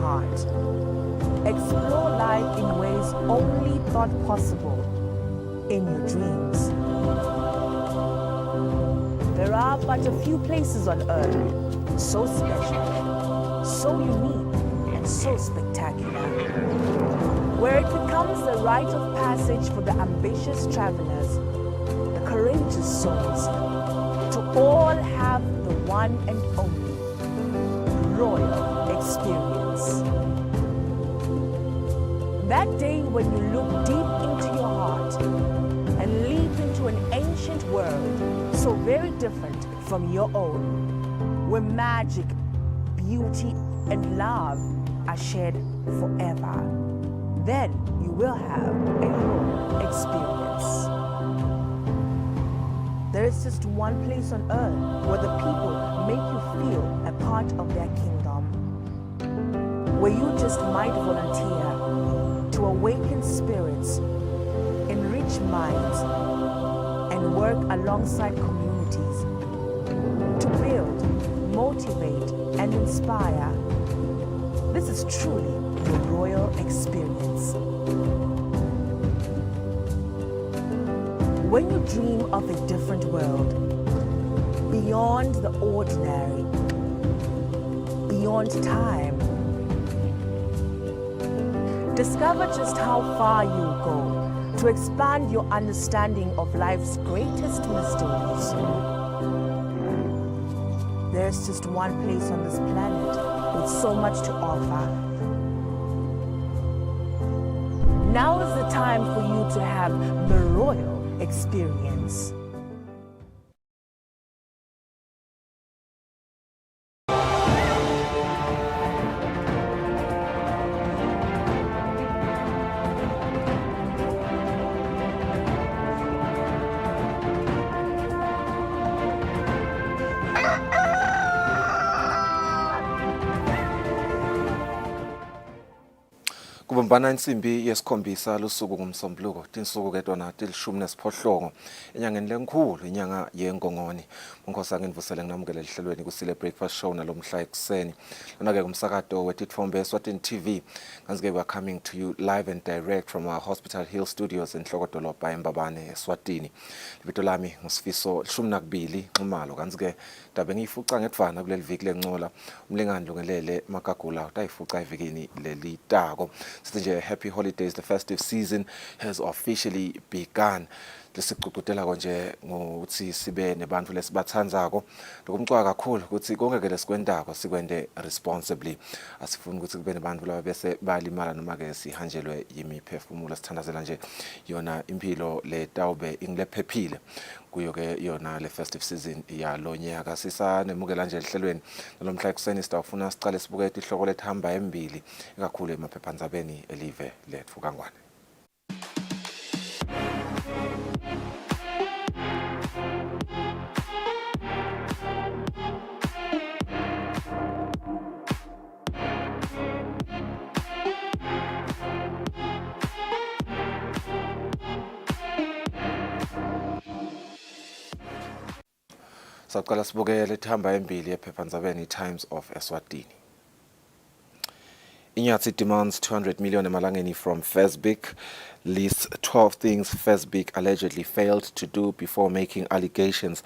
heart. Explore life in ways only thought possible in your dreams. There are but a few places on earth so special, so unique, and so spectacular, where it becomes the rite of passage for the ambitious travelers, the courageous souls, to all have the one and only royal experience. That day when you look deep into your heart and leap into an ancient world so very different from your own, where magic, beauty, and love are shared forever, then you will have a royal experience. There is just one place on earth where the people make you feel a part of their kingdom, where you just might volunteer to awaken spirits, enrich minds, and work alongside communities to build, motivate, and inspire. This is truly the royal experience. When you dream of a different world, beyond the ordinary, beyond time, discover just how far you'll go to expand your understanding of life's greatest mysteries. There's just one place on this planet with so much to offer. Now is the time for you to have the royal experience. Kubumbana insimbi yesikhombisa lusuku ngumsombuluko tinsuku ketona tilishumi nesiphohlongo enyangeni lenkhulu inyanga yengongoni. Unkosa nginivusele nginamukele lihlelweni Kusile breakfast show nalomhla ekuseni. Lona ke kumsakato wetitfombe Eswatini TV. Kanzike we are coming to you live and direct from our Hospital Hill studios in Hlokodolobha eMbabane Eswatini. Libito lami ngusifiso lishumi nakubili Nxumalo. Kanzike dabe ngiyifuca ngedvana kuleli viki lencola umlingani lungelele makagula utayifuca evikini leli tako. Sithi happy holidays, the festive season has officially begun. Lesicukutela konje ngokuthi sibe nebantfu lesibathandzako lokumcwa kakhulu ukuthi konke lesikwendako sikwende responsibly. Asifuni ukuthi kube nebantfu laba bese balimala noma ke sihanjelwe yimiphefumulo. Sithandazela nje yona impilo letawube ingilephephile kuyo ke yona le festive season yalonyaka. Sisanemukela nje lihlelweni nalomhla ekuseni sitawufuna sicale sibuke ihloko lethamba embili ikakhulu emaphephandzabeni elive letfu kangwane. Saqala sibuke lethamba embili ephephandzabeni Times of Eswatini. Inyatsi demands 200 million emalangeni from FESBIC, lists 12 things FESBIC allegedly failed to do before making allegations.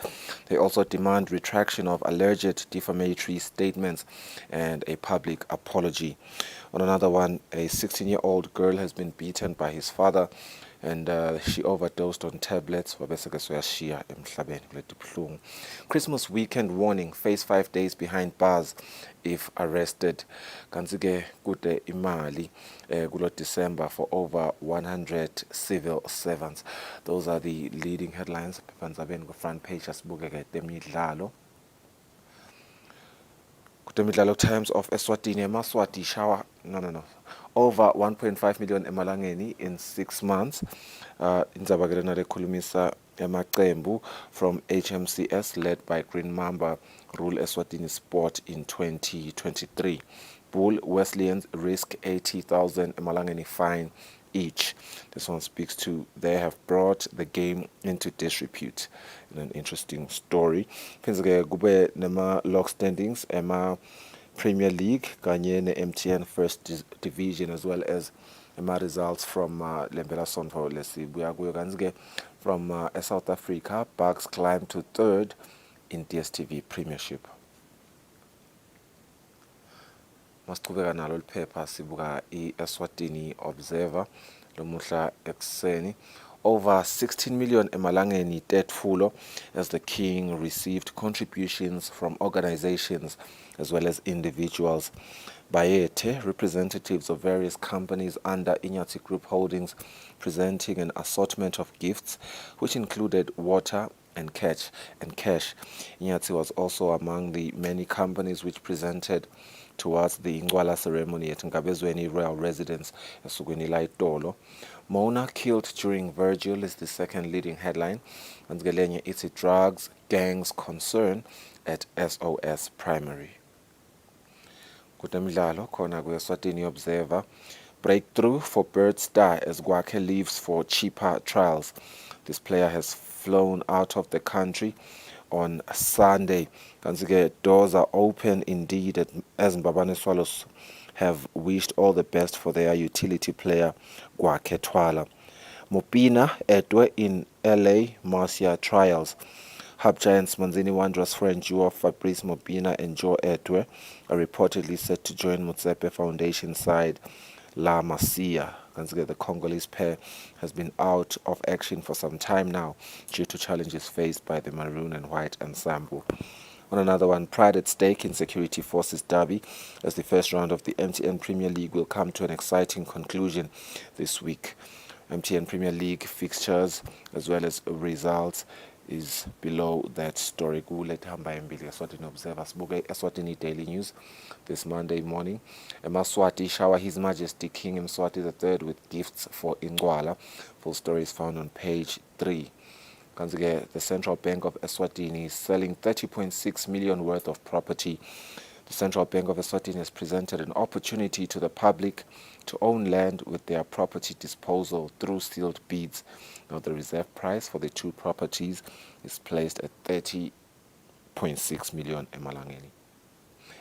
They also demand retraction of alleged defamatory statements and a public apology. On another one, a 16-year-old girl has been beaten by his father and she overdosed on tablets. Christmas weekend warning, face 5 days behind bars if arrested. Kanzike kude imali kulo December for over 100 civil servants. Those are the leading headlines. Panzaben go front page asibukeke temidlalo. Kutemidlalo Times of Eswatini Maswati shower over 1.5 million emalangeni in 6 months. Indzaba ke lena lekhulumisa emacembu from HMCS led by Green Mamba rule Eswatini sport in 2023. Bull Wesleyans risk 80,000 emalangeni fine each. This one speaks to they have brought the game into disrepute. In an interesting story. Phenzeke kube nema log standings ema Premier League kanye ne-MTN First Division, as well as my results from Lembela Sonto lesibuya kuyo kanzi-ke from South Africa. Bucks climbed to third in DStv Premiership. Masiqhubeka nalo liphepha sibuka i-Eswatini Observer lomuhla ekuseni. Over 16 million emalangeni tetfulo as the king received contributions from organizations as well as individuals. Bayete, representatives of various companies under Inyati Group Holdings, presenting an assortment of gifts which included water and cash. Inyati was also among the many companies which presented towards the Ngwala ceremony at Ngabezweni Royal Residence, esukweni la Itolo. Mona killed during Virgil is the second leading headline, and Gelenye its drugs gangs concern at SOS Primary. Kutemidlalo khona kwi-Eswatini Observer. Breakthrough for Bird Star as Gwakhe leaves for cheaper trials. This player has flown out of the country on Sunday. Doors are open indeed as Mbabane Swallows have wished all the best for their utility player Gwakhe Twala. Mopina Edwe in LA Marcia trials. Hub Giants Manzini Wanderers friend duo Fabrice Mopina and Joe Edwe are reportedly set to join Motsepe Foundation side La Masia. The Congolese pair has been out of action for some time now due to challenges faced by the Maroon and White ensemble. On another one, pride at stake in Security Forces derby as the first round of the MTN Premier League will come to an exciting conclusion this week. MTN Premier League fixtures as well as results is below that story. Eswatini Observer sibuke Eswatini Daily News this Monday morning. Maswati shower His Majesty King Mswati III with gifts for Ingwala. Full story is found on page 3. The Central Bank of Eswatini is selling 30.6 million worth of property. The Central Bank of Eswatini has presented an opportunity to the public to own land with their property disposal through sealed bids. Now the reserve price for the two properties is placed at 30.6 million emalangeni.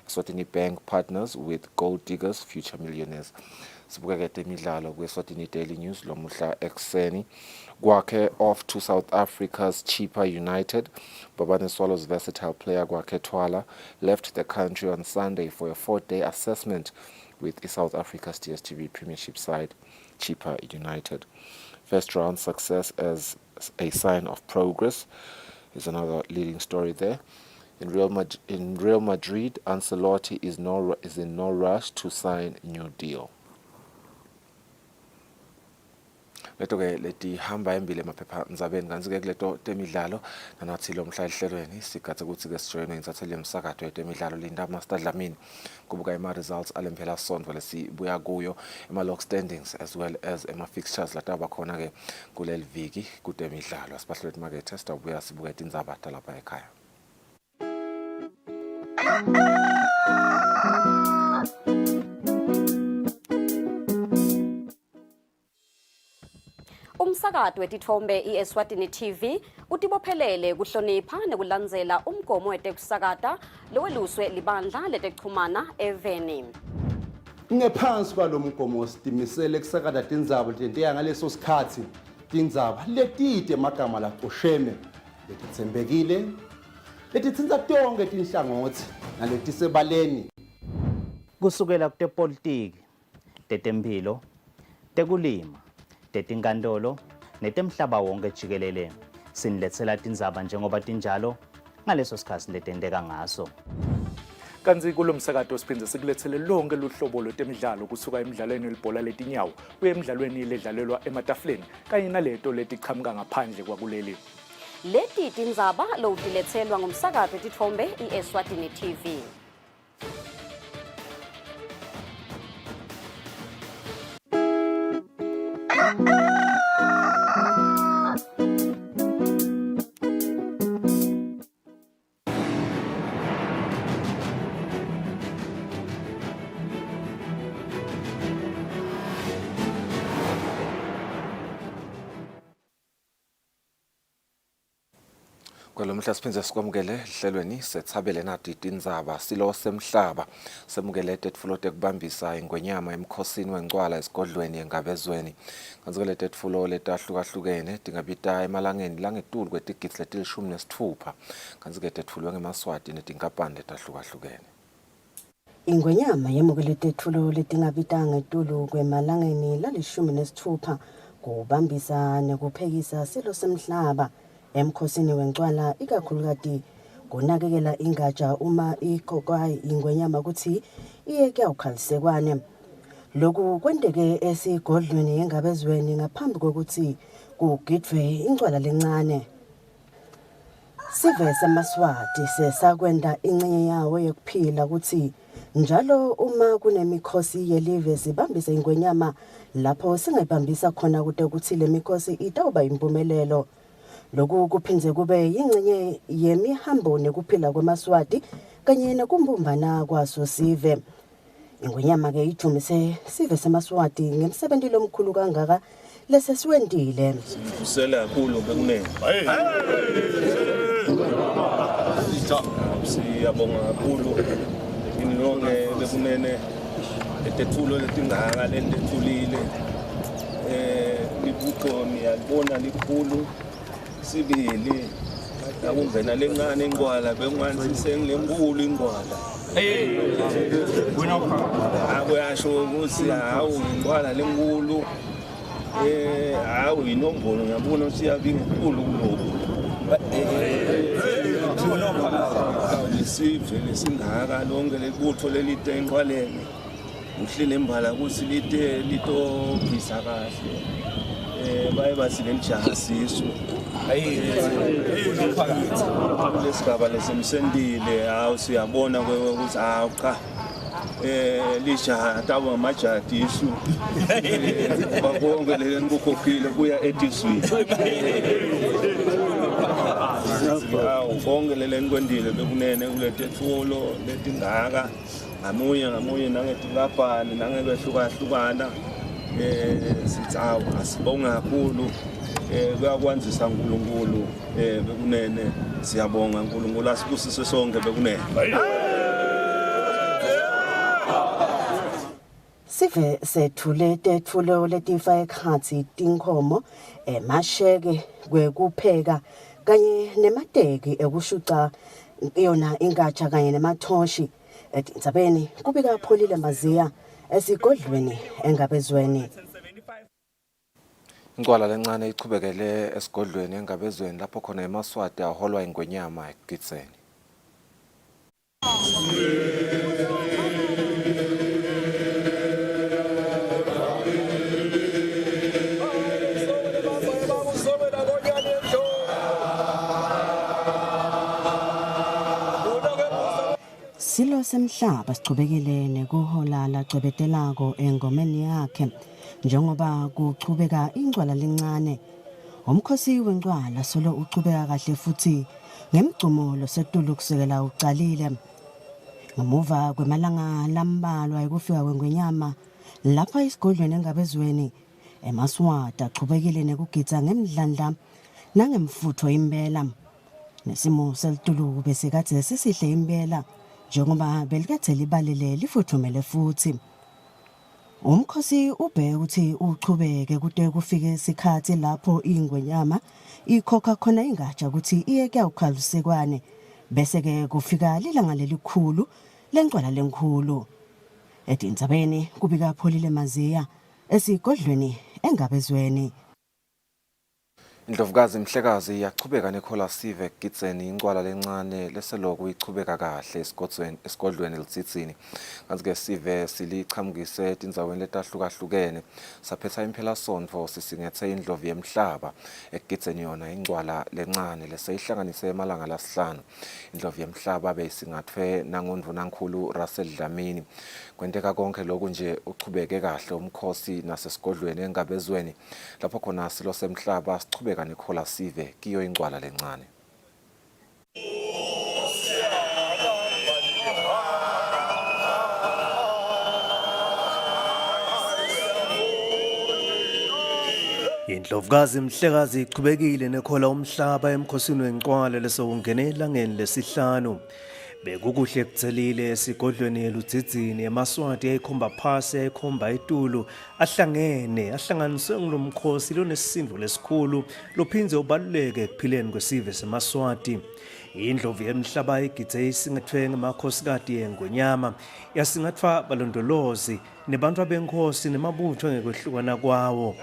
Eswatini Bank partners with Gold Diggers, Future Millionaires. Sibukeke imidlalo kwi-Eswatini Daily News lomuhla ekuseni. Gwakhe off to South Africa's Cheaper United. Babane Swallows versatile player Gwakhe Twala left the country on Sunday for a 4-day assessment with South Africa's DStv Premiership side Cheaper United. First round success as a sign of progress is another leading story there. In Real Madrid, Ancelotti is in no rush to sign new deal. Leto-ke leti hamba embile maphepha ndzabeni kanzi-ke kuleto temidlalo nanathi lo mhla ehlelweni sigathe ukuthi-ke sijoyinwe ngithathele umsakato yetemidlalo Linda Master Dlamini kubuka results alempela sonto lesibuya kuyo log standings as well as fixtures lataba khona-ke kuleli viki kutemidlalo. Asibahleleti makethe sitawubuya sibuka tindzaba talapha ekhaya. Umsakato wetithombe iEswatini TV utibophelele kuhlonipha nekulandzela umgomo wetekusakata loweluswe libandla letekuchumana eveni. Ngephansi kwalomgomo sitimisele kusakata tindzaba letenteka ngaleso sikhatsi tindzaba letite magama laqosheme letitsembekile letitsinza tonke tinhlangothi naletisebaleni kusukela kutepolitiki, tetemphilo, tekulima, tetinkantolo netemhlaba wonke jikelele siniletsela tindzaba njengoba tinjalo ngaleso sikhatsi letenteka ngaso. Kanzi kulomsakato siphindze sikulethele lonke luhlobo lwetemidlalo kusuka emidlalweni welibhola letinyawo kuye emidlalweni ledlalelwa ematafuleni kanye naleto letiqhamuka ngaphandle kwakuleli. Leti tindzaba lowutiletselwa ngumsakato wetithombe iEswatini TV. Kwelomhla siphindze sikwamukele ehlelweni sethabele nati tindzaba silo semhlaba semukele tetfulo tekubambisa ingwenyama emkhosini wencwala esigodlweni engabezweni kanzikele tetfulo letahlukahlukene tingabita emalangeni langetulu kwetigidzi letilishumi nesitfupha kanzike tetfulwe ngemaswati netinkapani letahlukahlukene. Ingwenyama yemukele tetfulo letingabita ngetulu kwemalangeni lalishumi nesitfupha kubambisa nekuphekisa silo semhlaba emkhosini wencwala ikakhulukati kunakekela ingatsha uma ikokwa ingwenyama ukuthi iyeke ukhalisekwane. Lokhu kwendeke esigodlweni engabezweni ngaphambi kokuthi kugidwe incwala lencane. Sive semaswati sesakwenda ingcenye yawo yokuphila ukuthi njalo uma kunemikhosi yelive sibambise ingwenyama lapho singayibambisa khona kude ukuthi le mikhosi itawuba impumelelo. Lokhu kuphindze kube yingcenye yemihambo nekuphila kwemaswati kanye nekumbumbana kwaso sive. Ingwenyama ke ijumise sive semaswati ngemsebenzi lomkhulu kangaka lesesiwendile. Kusile kakhulu bekunene. Siyabonga kakhulu inonke bekunene etetfulo letingaka letethulile libutho niyalibona likhulu sibili akungena lencane ingwala bengwanzi sengilenkulu ingwala akuyasho ukuthi hawu ingwala lenkulu hawu inombolo ngiyabona ukuthi iyabinga enkulu kuloko lesive lesingaka lonke lebutho lelite enqwaleni uhlile embala ukuthi litogisa kahle baye basilemjaha sisu lesigaba lesemsendile hawu siyabona ukuthi hawu cha lijaha taba amajadi isu babonke le nkukhokhile kuya etiswini bonke lele nkwendile bekunene kuletetfulo letingaka ngamunye nangetinkapani nangebehlukahlukana sithi hawu asibonga kakhulu kuyakwanzisa uNkulunkulu bekunene siyabonga uNkulunkulu asibusise sonke bekunene. Sive sethule tetfulo letifa ekhatsi tinkhomo emasheke kwekupheka kanye nemateki ekushuca yona ingatsha kanye nemathoshi etindzabeni kubika pholile maziya esigodlweni engabezweni. Incwala lencane ichubekele esigodlweni engabezweni lapho khona emaswati aholwa ingwenyama ekugitseni. Silo semhlaba sichubekile nekuhola lacwebetelako engomeni yakhe njengoba kuchubeka incwala lencane. Umkhosi wencwala solo uchubeka kahle futhi ngemgcumo losetulu kusekela ucalile. Ngemuva kwemalanga lambalwa ekufika kwengwenyama lapha esigodlweni engabezweni emaswati achubekile nekugitsa ngemdlandla nangemfutho impela. Nesimo selitulu bese kade sisihle impela njengoba belikathe libalele lifuthumele futhi. Umkhosi ubheke ukuthi uchubeke kude kufike isikhathi lapho ingwenyama ikhokha khona ingatsha ukuthi iyeke ukhalisekwane bese ke kufika lilanga lelikhulu lencwala lenkulu. Etindzabeni kubika pholile maziya esigodlweni engabezweni. Indlovukazi Mhlekazi yachubeka nekhola sive ekugitseni incwala lencane leseloko ichubeka kahle esigodlweni elitsitsini kanti-ke sive silichamukise etindzaweni letahlukahlukene saphetha impelasonto sisingethe indlovu yemhlaba ekugitseni yona incwala lencane leseyihlanganise emalanga lasihlanu. Indlovu yemhlaba beyisingathwe nangoNdunankulu Russell Dlamini. Kwenteka konke lokhu nje uchubeke kahle umkhosi nasesigodlweni engabezweni lapho khona silo semhlaba sichubeka nekhola sive kiyo incwala lencane. Indlovukazi Mhlekazi iqhubekile nekhola umhlaba emkhosini wenqwala lesokungena elangeni lesihlanu. Bekukuhle kuthelile esigodlweni eludzidzini emaswati ayikhomba phasi ayikhomba etulu ahlanganiswe ngilomkhosi lonesisindo lesikhulu lophinze ubaluleke ekuphileni kwesive semaswati. Indlovu yemhlaba igithe isingathwe ngamakhosikazi engonyama yasingathwa balondolozi nebantu abenkosi nemabutho ngekwehlukana kwawo.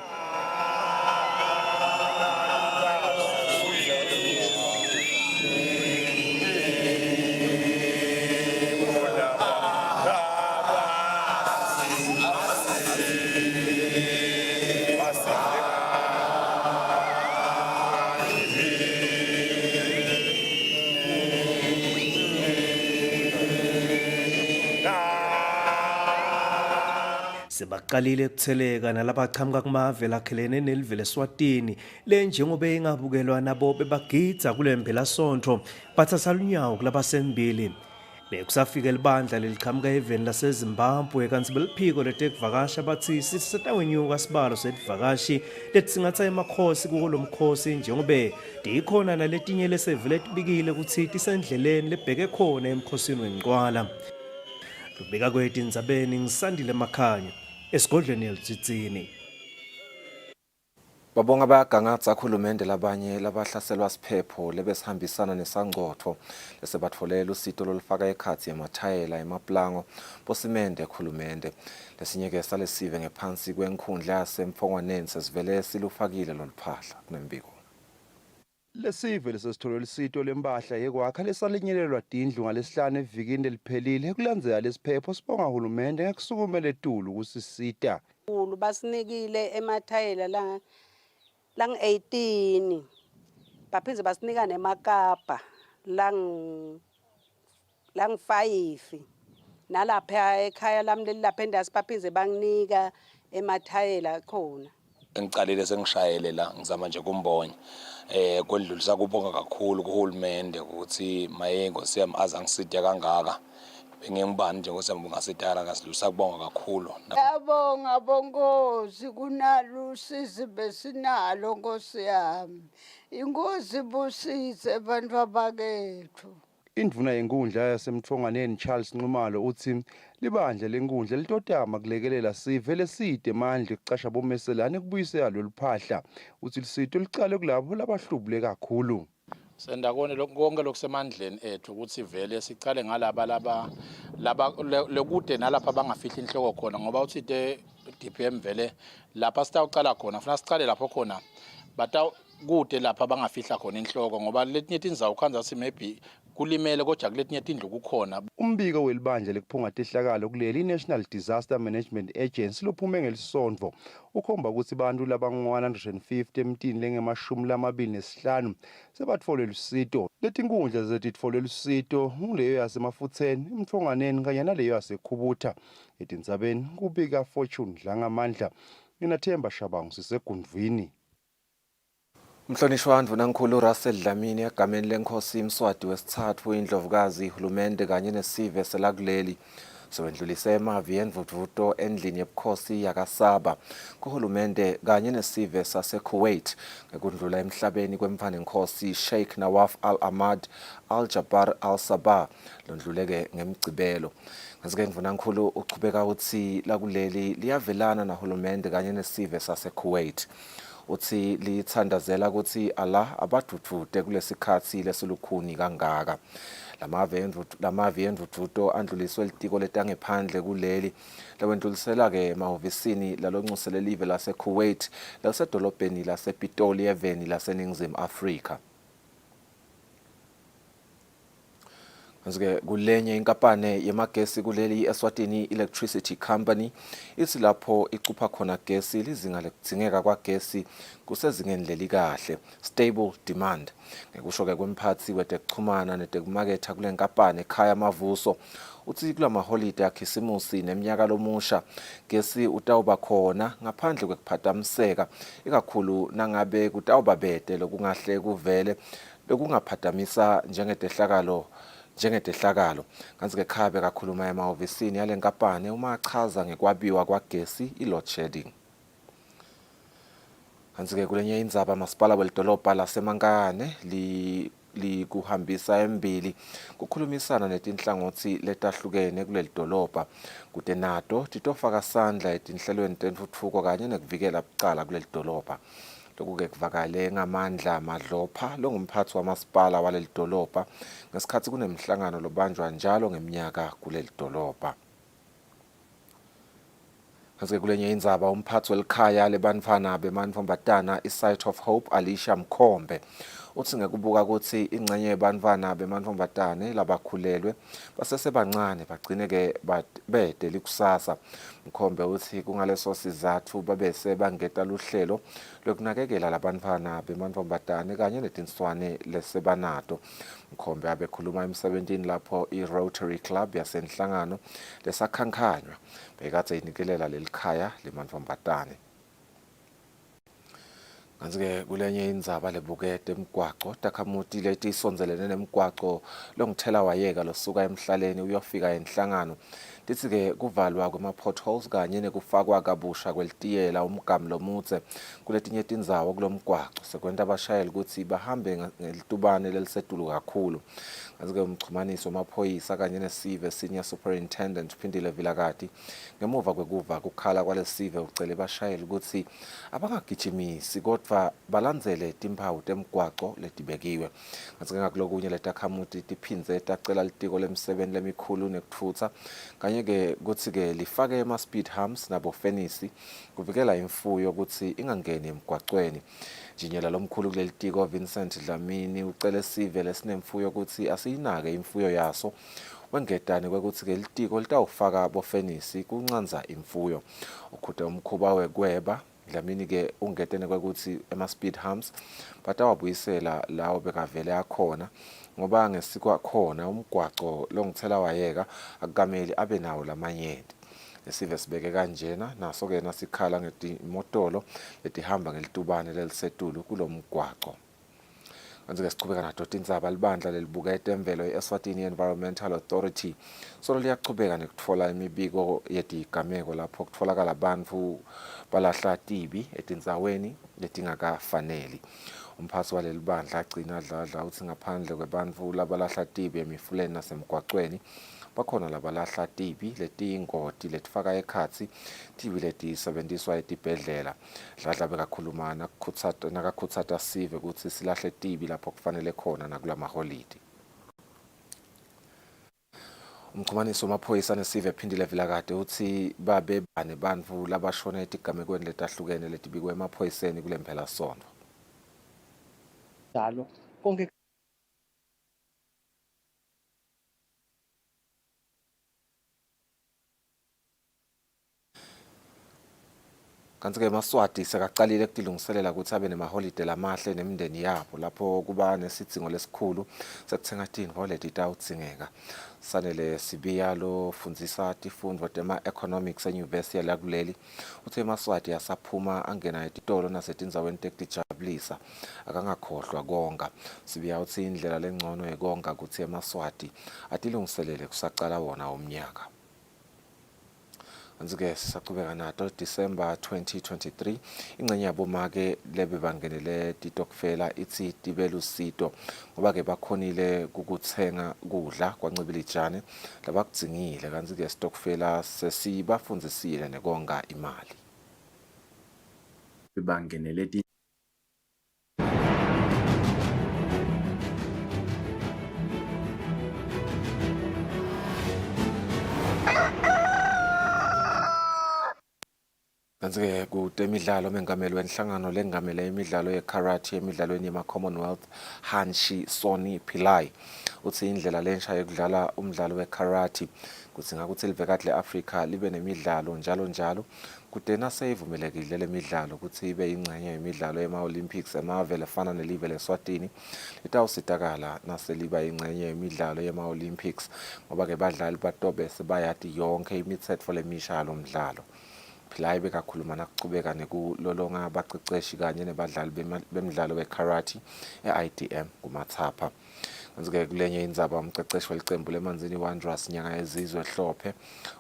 Sebaqalile ukutheleka nalabaqhamuka kumave lakhelene nelivele Eswatini le njengoba engabukelwa nabo bebagidza kule mpelasonto bathatha lunyawo kulabasembili. Bekusafika libandla leliqhamuka eveni laseZimbabwe kanti beliphiko letekuvakasha bathi sisetawenyuka sibalo sedivakashi letsingatha emakhosi kulo lomkhosi njengoba dikhona naletinye lesevele tibikile ukuthi tisendleleni lebheke khona emkhosini wenqwala. Lubika kwethu indzabeni ngisandile Makhanya esigodlweni eludzidzini. Babonga bayagangatsa khulumende labanye labahlaselwa siphepho lebesihambisana nesangcotho lesebatfolela usito lolufaka ekhatsi emathayela emaplango posimende khulumende lesinyeke salesive ngephansi kwenkhundla yasemphongwaneni sesivele silufakile loluphahla kunembiko. Lesive lesesitholela isito lempahla yekwakha lesalinyelelwa tindlu ngalesihlanu evikini eliphelile kulandzela lesiphepho sibonga hulumende ngekusukumela etulu kusisita. Basinikile emathayela lang 18 baphindze basinika nemakapa lang 5 nalapha ekhaya lami lelilapha endasi baphindze banginika emathayela khona. Ngicalile sengishayele la ngizama nje kumbonya kodlulisa kubonga kakhulu kuhulumende ukuthi maye inkosi yami azangisida kangaka bengengibani nje ngosi yami ngasidala ngasidlulisa kubonga kakhulu. Yabonga bonkosi kunalo usizi besinalo nkosi yami inkosi busise abantu abakethu. Indvuna yenkundla yasemthonganeni Charles Nxumalo uthi libandla lenkundla litotama kulekelela sive leside manje kucasha bomeselane kubuyisela loluphahla uthi lisito licale kulabo labahlubule kakhulu. Senda konke lokusemandleni ethu ukuthi vele sicale ngalaba lekude nalapha bangafihli inhloko khona ngoba uthi DPM vele lapha sitawucala khona funa sicale lapho khona kude lapha bangafihla khona inhloko ngoba letinye tindzawo khanza si maybe kulimele kodwa kuletinye tindlu kukhona. Umbiko welibandla lekuphunga tehlakalo kuleli National Disaster Management Agency lophume ngelisondvo ukhomba ukuthi abantu labangu-150 emtini lengema-25 sebatfolela usito. Letinkundla zetitfolela usito nguleyo yasemafutseni emthonganeni kanye naleyo yasekhubutha etindzabeni kubika Fortune Dlangamandla. Mina Themba Shabangu sisegundvini. Mhlonishwa Ndvunankhulu Russell Dlamini egameni lenkosi Mswati wesithathu indlovukazi hulumende kanye nesive selakuleli sowendlulise emavi endvudvuto endlini yebukhosi yakasaba kuhulumende kanye nesive sase-Kuwait ngekundlula emhlabeni kwemfanenkosi Sheikh Nawaf Al-Ahmad Al-Jabbar Al-Sabah londluleke ngemgcibelo. Ngazike Ndvunankhulu uchubeka uthi lakuleli liyavelana nahulumende kanye nesive sase-Kuwait. Uthi lithandazela ukuthi Allah abadudvude kulesikhathi lesilukhuni kangaka. Lamavi endvudvuto andluliswe litiko letangephandle kuleli lawendlulisela ke emahovisini lalonxusele live lase-Kuwait lasedolobheni lasepitoli eveni laseNingizimu Afrika. Ngazike kulenye inkampane yemagesi kuleli Eswatini Electricity Company ithi lapho icupha khona gesi lizinga lekudzingeka kwagesi kusezingeni lelikahle stable demand. Ngekusho ke kwemphathi wetekuchumana netekumaketha kule nkampane ekhaya Mavuso uthi kulamaholide akhisimusi neminyaka lomusha gesi utawuba khona ngaphandle kwekuphadamiseka ikakhulu nangabe kutawuba bede lokungahle kuvele bekungaphatamisa njengetehlakalo kanti ke khabe kakhuluma emahovisini yale nkampane uma achaza ngekwabiwa kwagesi i-load shedding. Kanti-ke kulenye indzaba masipala welidolobha laseMankane likuhambisa embili kukhulumisana netinhlangothi letahlukene kuleli dolobha kude nato titofaka sandla etinhlelweni tentfutfuko kanye nekuvikela bucala kuleli dolobha. Loku-ke kuvakale ngamandla Madlopha longumphathi wamasipala waleli dolobha ngesikhathi kunemhlangano lobanjwa njalo ngeminyaka kuleli dolobha. Kanti kulenye indzaba umphathi welikhaya lebantfwana bemantfombatana i-Site of Hope Alicia Mkhombe uthi ngekubuka ukuthi ingxenye yebantfwana bemantfombatane labakhulelwe basesebancane bagcine-ke bede likusasa. Mkhombe uthi kungaleso sizathu babese bangeta luhlelo lokunakekela labantfwana bemantfombatane kanye netinswane lesebanato. Mkhombe abekhuluma emsebentini lapho i-Rotary Club yasenhlangano lesakhankhanywa bekade inikelela lelikhaya lemantfombatane. Kanti-ke kulenye indzaba lebukete emgwaco takhamuti letisondelene nemgwaco longithela wayeka losuka emhlaleni uyofika enhlangano tithi-ke kuvalwa kwema-potholes kanye nekufakwa kabusha kwelitiyela umgamu lomudze kuletinye tindzawo kulomgwaco sekwenta abashayeli ukuthi bahambe ngelitubane lelisetulu kakhulu. Kanti-ke umchumaniso wamaphoyisa kanye nesive senior superintendent Phindile Vilakati ngemuva kwekuva kukhala kwalesive ucele abashayeli ukuthi abangagijimisi kodwa balandzele timphawu temgwaco letibekiwe. Kanti-ke ngakulokunye letakhamuti tiphindze tacela litiko lemsebenti lemikhulu nekutfutsa kanye-ke kutsi-ke lifake ama-speed humps nabo fenisi kuvikela imfuyo ukuthi ingangeni emgwacweni. Jinjela lomkhulu kuleli tiko Vincent Dlamini ucele sive lesinemfuyo ukuthi asiyinake imfuyo yaso wengetane kwekuthi-ke litiko litawufaka bofenisi kuncanza imfuyo. Ukhude umkhuba wekweba Dlamini-ke ungetene kwekuthi ema-speed humps batawabuyisela lawo bekavele akhona ngoba ngesikwakhona umgwaco longithela wayeka akukameli abe nawo lamanyenti. Lesive sibeke kanjena naso-ke nasikhala ngetimotolo letihamba ngelitubane lelisetulu kulomgwaco. Kanti-ke sichubeka nato tindzaba libandla lelibukete emvelo i-Eswatini Environmental Authority solo liyachubeka nekutfola imibiko yetigameko lapho kutfolakala bantfu balahla tibi etindzaweni letingakafaneli. Umphathi waleli bandla agcina dladla uthi ngaphandle kwebantfu labalahla tibi emifuleni nasemgwacweni bakhona labalahla tibi letiyingoti letifaka ekhatsi tibi letisebentiswa etibhedlela. Dladla bekakhuluma nakakhutsata sive ukuthi silahle tibi lapho kufanele khona nakulamaholidi. Umchumaniso wamaphoyisa nesive Phindile Vilakati uthi babebane bantfu labashona etigamekweni letahlukene letibikwe emaphoyiseni kule mpelasonto. Njalo konke Kanti-ke Maswati sekacalile kutilungiselela ukuthi abe nemaholide lamahle nemindeni yabo lapho kuba nesidzingo lesikhulu sekuthenga tintfo letitawudzingeka. Sanele Sibiya lofundzisa tifundvo tema-economics enyuvesi yalakuleli uthe Maswati asaphuma angena etitolo nasetindzaweni tekutijabulisa akangakhohlwa konga. Sibiya utsi indlela lengcono yekonga kutsi eMaswati atilungiselele kusacala wona umnyaka. Kanti-ke sisachubeka nato December 2023 ingxenye yabomake lebe bangenele titokfela ithi tibe lusito ngoba-ke bakhonile kukutsenga kudla kwancibilijane labakudzingile. Kanti-ke stokfela sesibafundzisile nekonga imali. bangenele Kanti-ke kutemidlalo mengameli wenhlangano lengamele imidlalo ye-karate emidlalweni yema-Commonwealth Hanshi Soni Pillai uthi indlela lensha yokudlala umdlalo we-karate kudzinga ukuthi livekati le-Afrika libe nemidlalo njalo kude naseyivumelekile lemidlalo ukuthi ibe ingxenye yemidlalo yema-Olympics emave lefana nelive leSwatini litawusitakala naseliba ingxenye yemidlalo yema-Olympics ngoba-ke badlali batobe sebayati yonke imitsetfo lemisha yalomdlalo. Pillai bekakhuluma nakuchubeka nekulolonga abaceceshi kanye nebadlali bemidlalo we-karate e-IDM kumathapha. Manje-ke kulenye indzaba umqeqeshi welicembu lemanzini Wanderers nyanga yezizwe Hlophe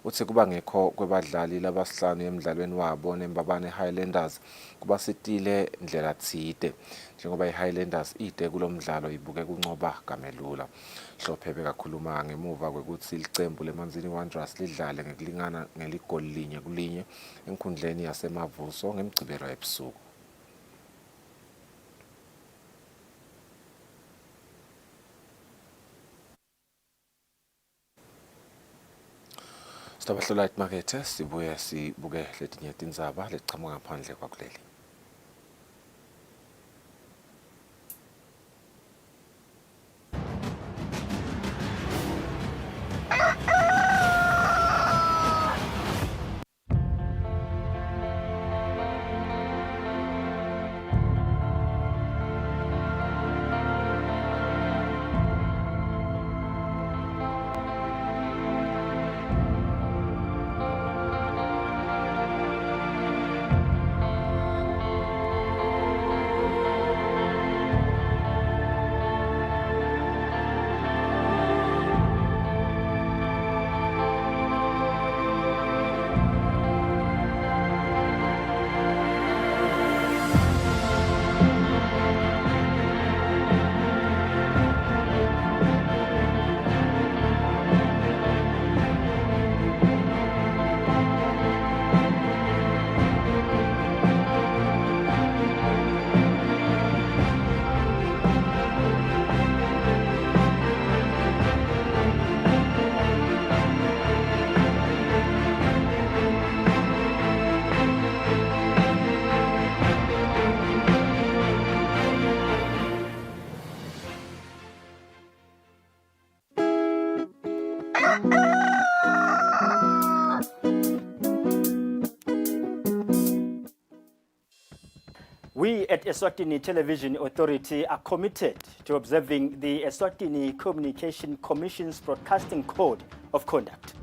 uthi kuba ngekho kwebadlali labasihlanu emidlalweni wabo neMbabane Highlanders kuba sitile ndlela tside njengoba iHighlanders ide kulomdlalo ibuke kuncoba kamelula. Hlophe bekakhuluma ngemuva kwekuthi ilicembu lemanzini Wanderers lidlale ngekulingana ngeligoli linye kulinye enkundleni yasemavuso ngemgcibelo ebusuku. Stabahlola imakethe sibuye sibuke letinye tindzaba leziqhamuka ngaphandle kwakuleli. We at Eswatini Television Authority are committed to observing the Eswatini Communication Commission's Broadcasting Code of Conduct.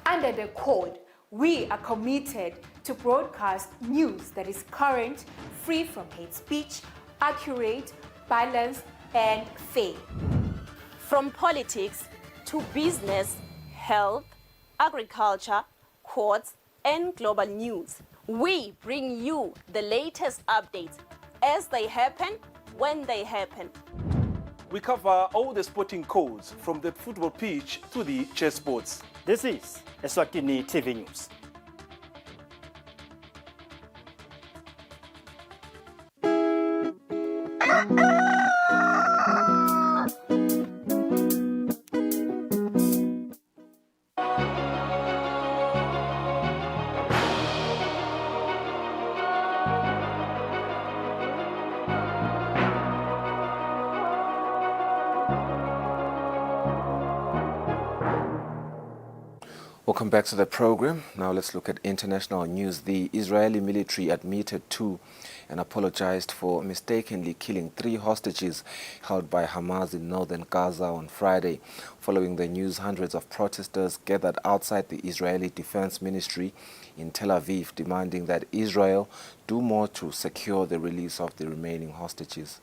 Under the code, we are committed to broadcast news that is current, free from hate speech, accurate, balanced, and fair. From politics to business, health, agriculture, courts, and global news, we bring you the latest updates as they happen, when they happen. We cover all the sporting codes from the football pitch to the chessboards. This is Eswatini TV News. Welcome back to the program. Now let's look at international news. The Israeli military admitted to and apologized for mistakenly killing 3 hostages held by Hamas in northern Gaza on Friday. Following the news, hundreds of protesters gathered outside the Israeli Defense Ministry in Tel Aviv, demanding that Israel do more to secure the release of the remaining hostages.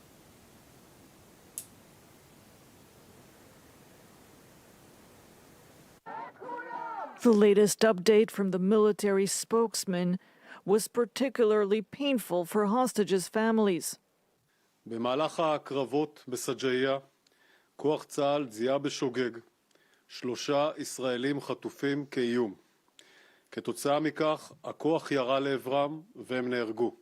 The latest update from the military spokesman was particularly painful for hostages' families. במהלך הקרבות בסג'איה, כוח צה"ל זיהה בשוגג 3 ישראלים חטופים כאיום. כתוצאה מכך, הכוח ירה לעברם והם נהרגו.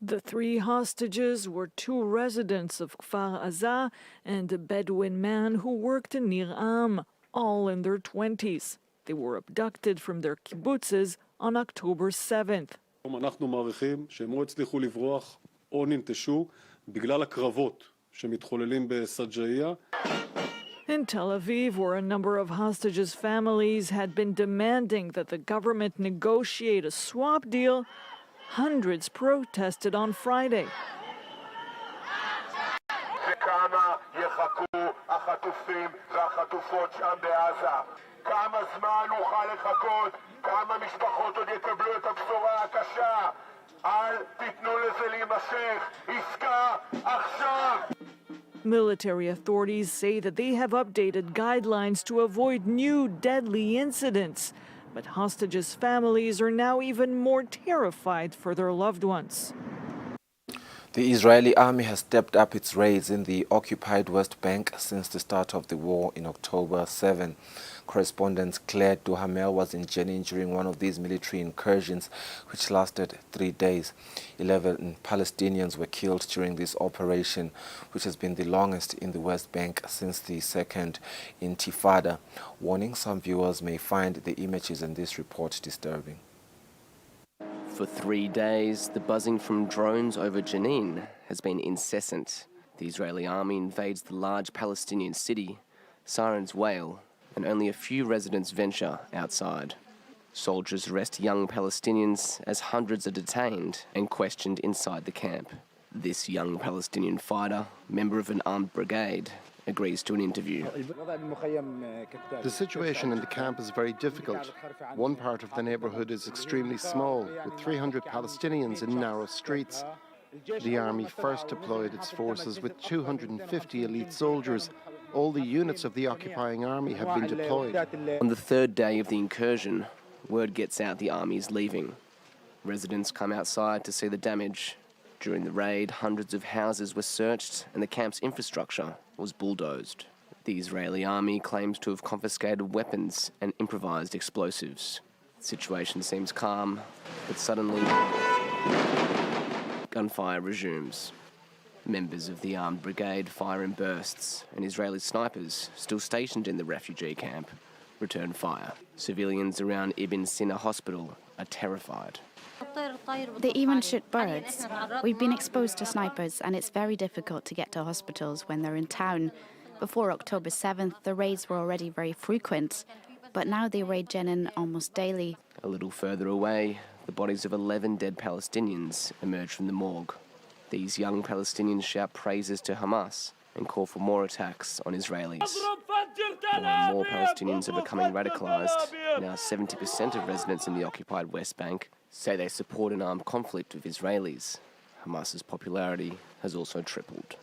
The 3 hostages were 2 residents of Kfar Aza and a Bedouin man who worked in Nir Am, all in their 20s. They were abducted from their kibbutzes on October 7th. אנחנו מעריכים שהם או הצליחו לברוח או ננטשו בגלל הקרבות שמתחוללים בסג'איה. In Tel Aviv, where a number of hostages' families had been demanding that the government negotiate a swap deal, hundreds protested on Friday. וכמה יחכו החטופים והחטופות שם בעזה? כמה זמן נוכל לחכות? כמה משפחות עוד יקבלו את הבשורה הקשה? אל תיתנו לזה להימשך. עסקה עכשיו! Military authorities say that they have updated guidelines to avoid new deadly incidents. But hostages' families are now even more terrified for their loved ones. The Israeli army has stepped up its raids in the occupied West Bank since the start of the war in October 7. Correspondent Claire Duhamel was in Jenin during one of these military incursions, which lasted 3 days. 11 Palestinians were killed during this operation, which has been the longest in the West Bank since the Second Intifada. Warning, some viewers may find the images in this report disturbing. For 3 days, the buzzing from drones over Jenin has been incessant. The Israeli army invades the large Palestinian city, sirens wail, and only a few residents venture outside. Soldiers arrest young Palestinians as hundreds are detained and questioned inside the camp. This young Palestinian fighter, member of an armed brigade, agrees to an interview. The situation in the camp is very difficult. One part of the neighbourhood is extremely small, with 300 Palestinians in narrow streets. The army first deployed its forces with 250 elite soldiers. All the units of the occupying army have been deployed. On the third day of the incursion, word gets out the army is leaving. Residents come outside to see the damage. During the raid, hundreds of houses were searched and the camp's infrastructure was bulldozed. The Israeli army claims to have confiscated weapons and improvised explosives. The situation seems calm, but suddenly gunfire resumes. Members of the armed brigade fire in bursts, and Israeli snipers, still stationed in the refugee camp, return fire. Civilians around Ibn Sina Hospital are terrified. They even shoot birds. We've been exposed to snipers, and it's very difficult to get to hospitals when they're in town. Before October 7th, the raids were already very frequent, but now they raid Jenin almost daily. A little further away, the bodies of 11 dead Palestinians emerge from the morgue. These young Palestinians shout praises to Hamas and call for more attacks on Israelis. More and more Palestinians are becoming radicalised. Now 70% of residents in the occupied West Bank say they support an armed conflict with Israelis. Hamas's popularity has also tripled.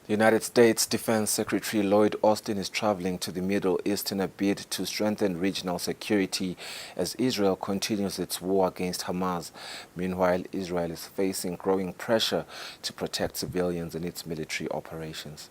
The United States Defense Secretary Lloyd Austin is traveling to the Middle East in a bid to strengthen regional security as Israel continues its war against Hamas. Meanwhile, Israel is facing growing pressure to protect civilians in its military operations.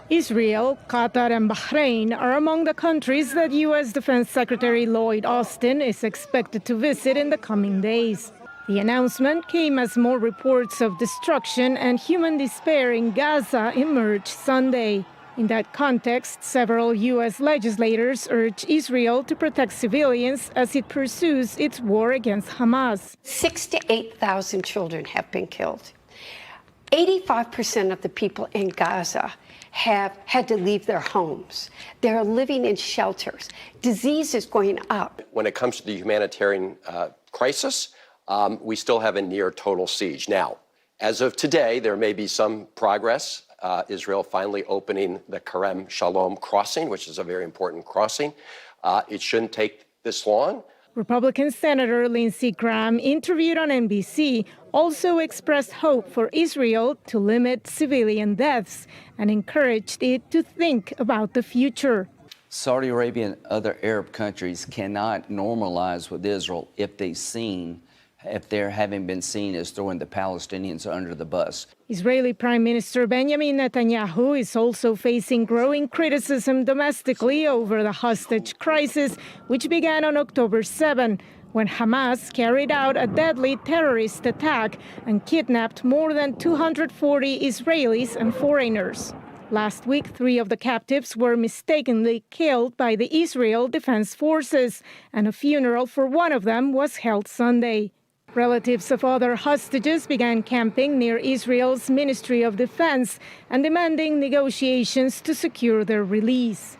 Israel, Qatar and Bahrain are among the countries that U.S. Defense Secretary Lloyd Austin is expected to visit in the coming days. The announcement came as more reports of destruction and human despair in Gaza emerged Sunday. In that context, several U.S. legislators urged Israel to protect civilians as it pursues its war against Hamas. 68,000 children have been killed. 85% of the people in Gaza have had to leave their homes. They're living in shelters. Disease is going up. When it comes to the humanitarian crisis, we still have a near total siege. Now, as of today, there may be some progress. Israel finally opening the Kerem Shalom crossing, which is a very important crossing. It shouldn't take this long. Republican Senator Lindsey Graham, interviewed on NBC, also expressed hope for Israel to limit civilian deaths and encouraged it to think about the future. Saudi Arabia and other Arab countries cannot normalize with Israel if they're having been seen as throwing the Palestinians under the bus. Israeli Prime Minister Benjamin Netanyahu is also facing growing criticism domestically over the hostage crisis, which began on October 7, when Hamas carried out a deadly terrorist attack and kidnapped more than 240 Israelis and foreigners. Last week, 3 of the captives were mistakenly killed by the Israel Defense Forces, and a funeral for one of them was held Sunday. Relatives of other hostages began camping near Israel's Ministry of Defense and demanding negotiations to secure their release.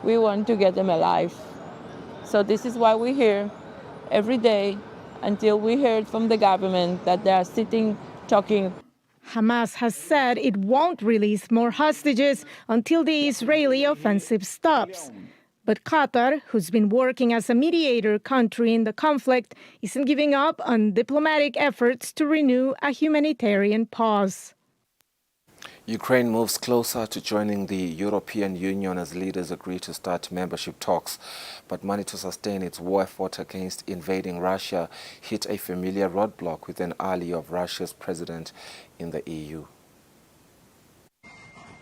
We want to get them alive. So this is why we're here every day until we heard from the government that they are sitting talking. Hamas has said it won't release more hostages until the Israeli offensive stops. But Qatar, who's been working as a mediator country in the conflict, isn't giving up on diplomatic efforts to renew a humanitarian pause. Ukraine moves closer to joining the European Union as leaders agree to start membership talks. But money to sustain its war effort against invading Russia hit a familiar roadblock with an ally of Russia's president in the EU.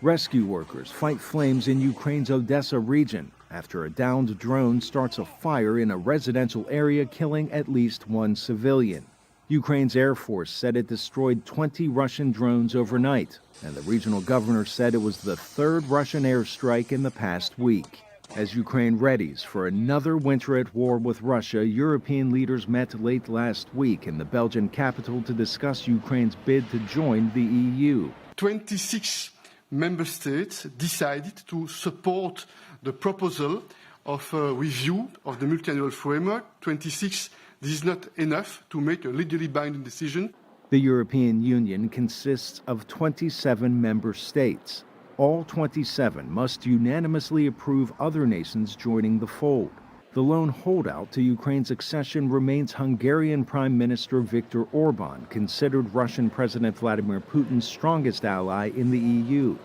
Rescue workers fight flames in Ukraine's Odessa region after a downed drone starts a fire in a residential area, killing at least one civilian. Ukraine's Air Force said it destroyed 20 Russian drones overnight, and the regional governor said it was the third Russian airstrike in the past week. As Ukraine readies for another winter at war with Russia, European leaders met late last week in the Belgian capital to discuss Ukraine's bid to join the EU. 26 member states decided to support the proposal of a review of the multi-annual framework. 26, this is not enough to make a legally binding decision. The European Union consists of 27 member states. All 27 must unanimously approve other nations joining the fold. The lone holdout to Ukraine's accession remains Hungarian Prime Minister Viktor Orban, considered Russian President Vladimir Putin's strongest ally in the EU.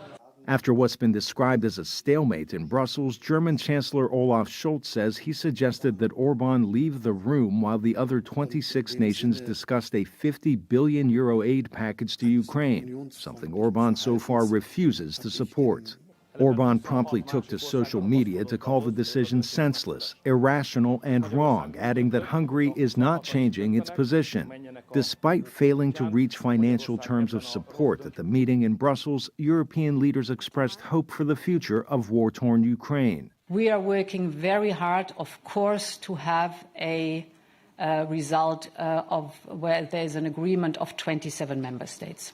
After what's been described as a stalemate in Brussels, German Chancellor Olaf Scholz says he suggested that Orban leave the room while the other 26 nations discussed a €50 billion aid package to Ukraine, something Orban so far refuses to support. Orban promptly took to social media to call the decision senseless, irrational, and wrong, adding that Hungary is not changing its position. Despite failing to reach financial terms of support at the meeting in Brussels, European leaders expressed hope for the future of war-torn Ukraine. We are working very hard, of course, to have a result of where there is an agreement of 27 member states.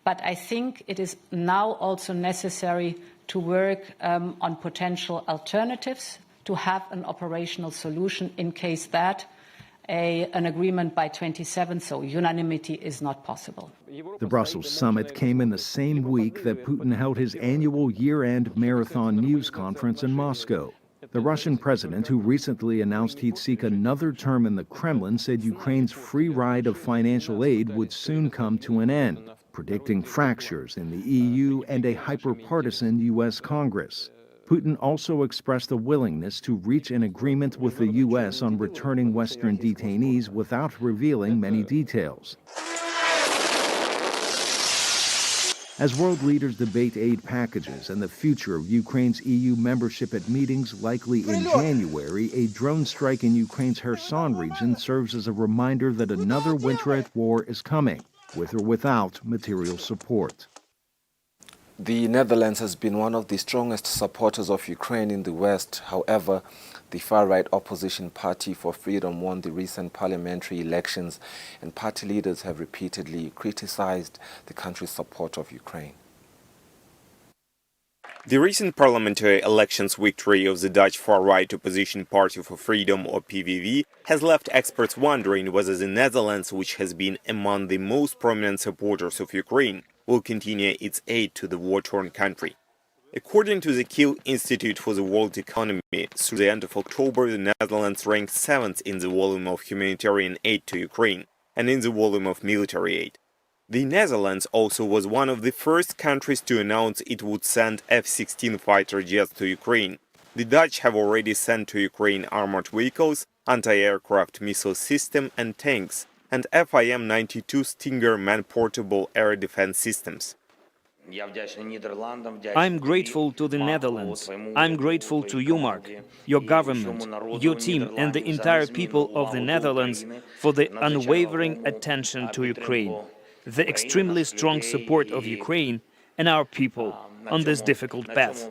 But I think it is now also necessary to work on potential alternatives, to have an operational solution in case that an agreement by 27, so unanimity, is not possible. The Brussels summit came in the same week that Putin held his annual year-end marathon news conference in Moscow. The Russian president, who recently announced he'd seek another term in the Kremlin, said Ukraine's free ride of financial aid would soon come to an end, predicting fractures in the EU and a hyper-partisan U.S. Congress. Putin also expressed a willingness to reach an agreement with the U.S. on returning Western detainees without revealing many details. As world leaders debate aid packages and the future of Ukraine's EU membership at meetings likely in January, a drone strike in Ukraine's Kherson region serves as a reminder that another winter at war is coming, with or without material support. The Netherlands has been one of the strongest supporters of Ukraine in the West. However, the far-right opposition Party for Freedom won the recent parliamentary elections, and party leaders have repeatedly criticized the country's support of Ukraine. The recent parliamentary elections victory of the Dutch far-right opposition Party for Freedom, or PVV, has left experts wondering whether the Netherlands, which has been among the most prominent supporters of Ukraine, will continue its aid to the war-torn country. According to the Kiel Institute for the World Economy, through the end of October, the Netherlands ranked 7th in the volume of humanitarian aid to Ukraine and in the volume of military aid. The Netherlands also was one of the first countries to announce it would send F-16 fighter jets to Ukraine. The Dutch have already sent to Ukraine armored vehicles, anti-aircraft missile system and tanks, and FIM-92 Stinger man-portable air defense systems. I'm grateful to the Netherlands. I'm grateful to you, Mark, your government, your team, and the entire people of the Netherlands for the unwavering attention to Ukraine, the extremely strong support of Ukraine and our people on this difficult path.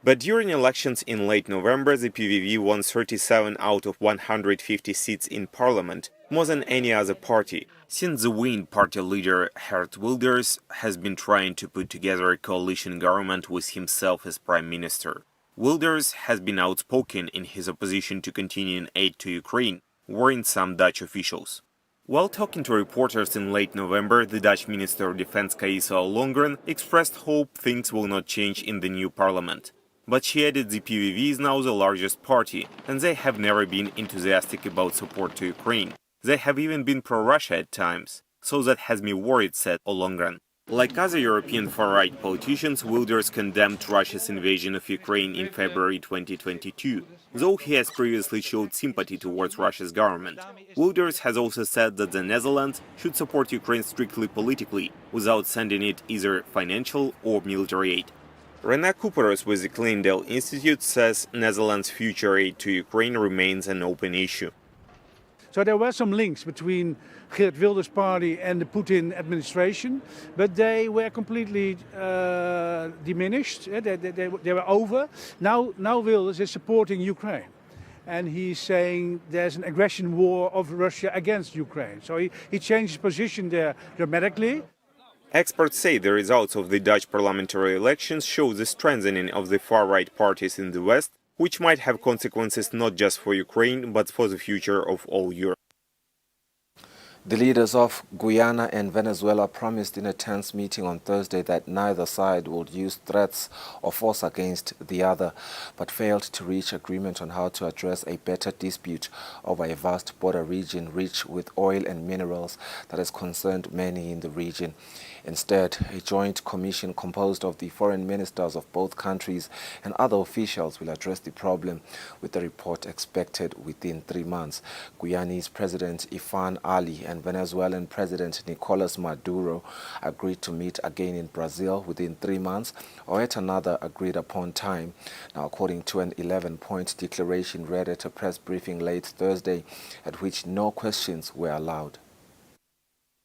But during elections in late November, the PVV won 37 out of 150 seats in parliament, more than any other party. Since the win, party leader Geert Wilders has been trying to put together a coalition government with himself as prime minister. Wilders has been outspoken in his opposition to continuing aid to Ukraine, warning some Dutch officials. While talking to reporters in late November, the Dutch Minister of Defense Kaisa Ollongren expressed hope things will not change in the new parliament. But she added the PVV is now the largest party, and they have never been enthusiastic about support to Ukraine. They have even been pro-Russia at times. so that has me worried, said Ollongren. Like other European far-right politicians, Wilders condemned Russia's invasion of Ukraine in February 2022, though he has previously showed sympathy towards Russia's government. Wilders has also said that the Netherlands should support Ukraine strictly politically, without sending it either financial or military aid. Rena Couperus with the Cleandale Institute says Netherlands' future aid to Ukraine remains an open issue. So there were some links between Geert Wilders' party and the Putin administration, but they were completely diminished. They were over. Now Wilders is supporting Ukraine. And he's saying there's an aggression war of Russia against Ukraine. So he changed his position there dramatically. Experts say the results of the Dutch parliamentary elections show the strengthening of the far-right parties in the West, which might have consequences not just for Ukraine, but for the future of all Europe. The leaders of Guyana and Venezuela promised in a tense meeting on Thursday that neither side would use threats or force against the other, but failed to reach agreement on how to address a better dispute over a vast border region rich with oil and minerals that has concerned many in the region. Instead, a joint commission composed of the foreign ministers of both countries and other officials will address the problem, with the report expected within 3 months. Guyanese President Ifan Ali and Venezuelan President Nicolas Maduro agreed to meet again in Brazil within 3 months or at another agreed upon time. Now, according to an 11-point declaration read at a press briefing late Thursday, at which no questions were allowed.